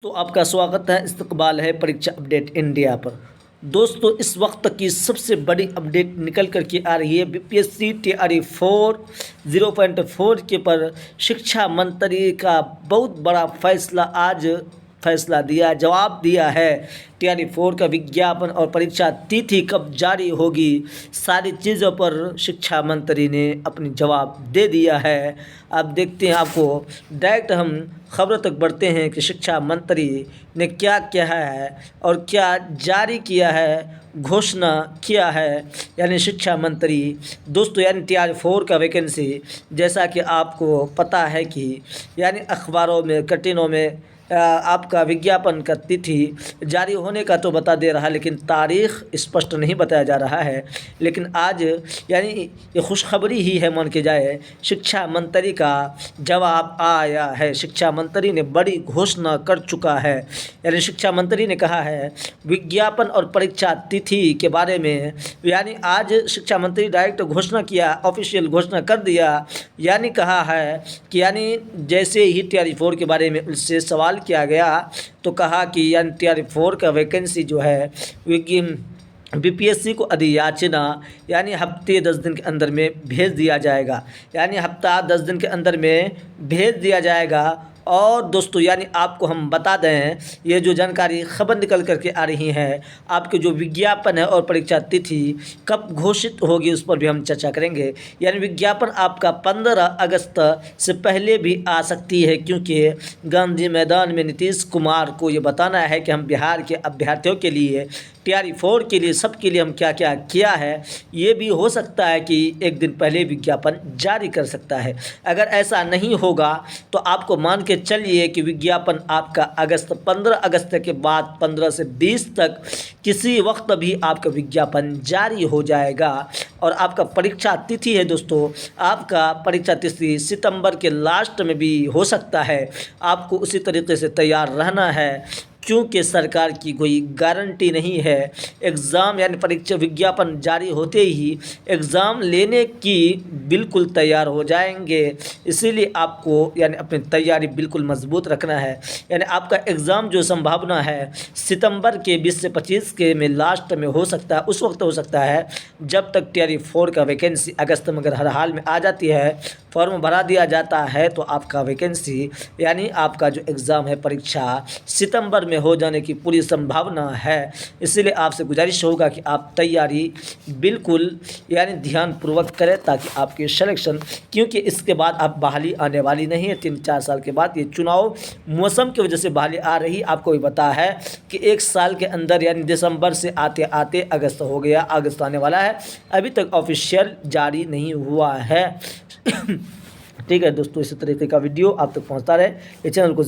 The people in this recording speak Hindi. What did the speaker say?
तो आपका स्वागत है। इस्तकबाल है परीक्षा अपडेट इंडिया पर। दोस्तों, इस वक्त की सबसे बड़ी अपडेट निकल कर के आ रही है। बीपीएससी टीआरई 4 0.4 के पर शिक्षा मंत्री का बहुत बड़ा फैसला आज फैसला दिया, जवाब दिया है। टीआरई 4 का विज्ञापन और परीक्षा तिथि कब जारी होगी, सारी चीज़ों पर शिक्षा मंत्री ने अपनी जवाब दे दिया है। अब देखते हैं, आपको डायरेक्ट हम खबरों तक बढ़ते हैं कि शिक्षा मंत्री ने क्या किया है और क्या जारी किया है, घोषणा किया है। यानी शिक्षा मंत्री दोस्तों, यानी टीआरई 4 का वैकेंसी, जैसा कि आपको पता है कि यानी अखबारों में कटिंगों में आपका विज्ञापन का तिथि जारी होने का तो बता दे रहा है, लेकिन तारीख़ स्पष्ट नहीं बताया जा रहा है। लेकिन आज यानी ये खुशखबरी ही है मान के जाए, शिक्षा मंत्री का जवाब आया है। शिक्षा मंत्री ने बड़ी घोषणा कर चुका है। यानी शिक्षा मंत्री ने कहा है विज्ञापन और परीक्षा तिथि के बारे में, यानी आज शिक्षा मंत्री डायरेक्ट घोषणा किया, ऑफिशियल घोषणा कर दिया। यानी कहा है कि यानी जैसे ही टीआरई 4 के बारे में उससे सवाल किया गया तो कहा कि यानी टीआरई 4 का वैकेंसी जो है बीपीएससी को अधियाचना यानी हफ्ते 10 दिन के अंदर में भेज दिया जाएगा। यानी हफ्ता 10 दिन के अंदर में भेज दिया जाएगा। और दोस्तों, यानी आपको हम बता दें, ये जो जानकारी खबर निकल करके आ रही है, आपके जो विज्ञापन है और परीक्षा तिथि कब घोषित होगी उस पर भी हम चर्चा करेंगे। यानी विज्ञापन आपका 15 अगस्त से पहले भी आ सकती है, क्योंकि गांधी मैदान में नीतीश कुमार को ये बताना है कि हम बिहार के अभ्यर्थियों के लिए, टीआरई 4 के लिए, सबके लिए हम क्या क्या किया है। ये भी हो सकता है कि एक दिन पहले विज्ञापन जारी कर सकता है। अगर ऐसा नहीं होगा तो आपको मान के चलिए कि विज्ञापन आपका 15 अगस्त के बाद 15 से 20 तक किसी वक्त भी आपका विज्ञापन जारी हो जाएगा। और आपका परीक्षा तिथि है दोस्तों, आपका परीक्षा तिथि सितंबर के लास्ट में भी हो सकता है। आपको उसी तरीके से तैयार रहना है, क्योंकि सरकार की कोई गारंटी नहीं है। एग्ज़ाम यानी परीक्षा विज्ञापन जारी होते ही एग्ज़ाम लेने की बिल्कुल तैयार हो जाएंगे। इसीलिए आपको यानी अपनी तैयारी बिल्कुल मजबूत रखना है। यानी आपका एग्ज़ाम जो संभावना है सितंबर के 20 से 25 के में लास्ट में हो सकता है, उस वक्त हो सकता है जब तक टीआरई 4 का वैकेंसी अगस्त में अगर हर हाल में आ जाती है, फॉर्म भरा दिया जाता है, तो आपका वैकेंसी यानी आपका जो एग्ज़ाम है परीक्षा सितंबर में हो जाने की पूरी संभावना है। इसलिए आपसे गुजारिश होगा कि आप तैयारी बिल्कुल यानी ध्यानपूर्वक करें, ताकि आपके सिलेक्शन, क्योंकि इसके बाद आप बहाली आने वाली नहीं है। 3-4 साल के बाद ये चुनाव मौसम की वजह से बहाली आ रही। आपको भी पता है कि 1 साल के अंदर यानी दिसंबर से आते आते अगस्त हो गया, अगस्त आने वाला है, अभी तक ऑफिशियल जारी नहीं हुआ है। ठीक है दोस्तों, इसी तरीके का वीडियो आप तक पहुंचता रहे। ये चैनल को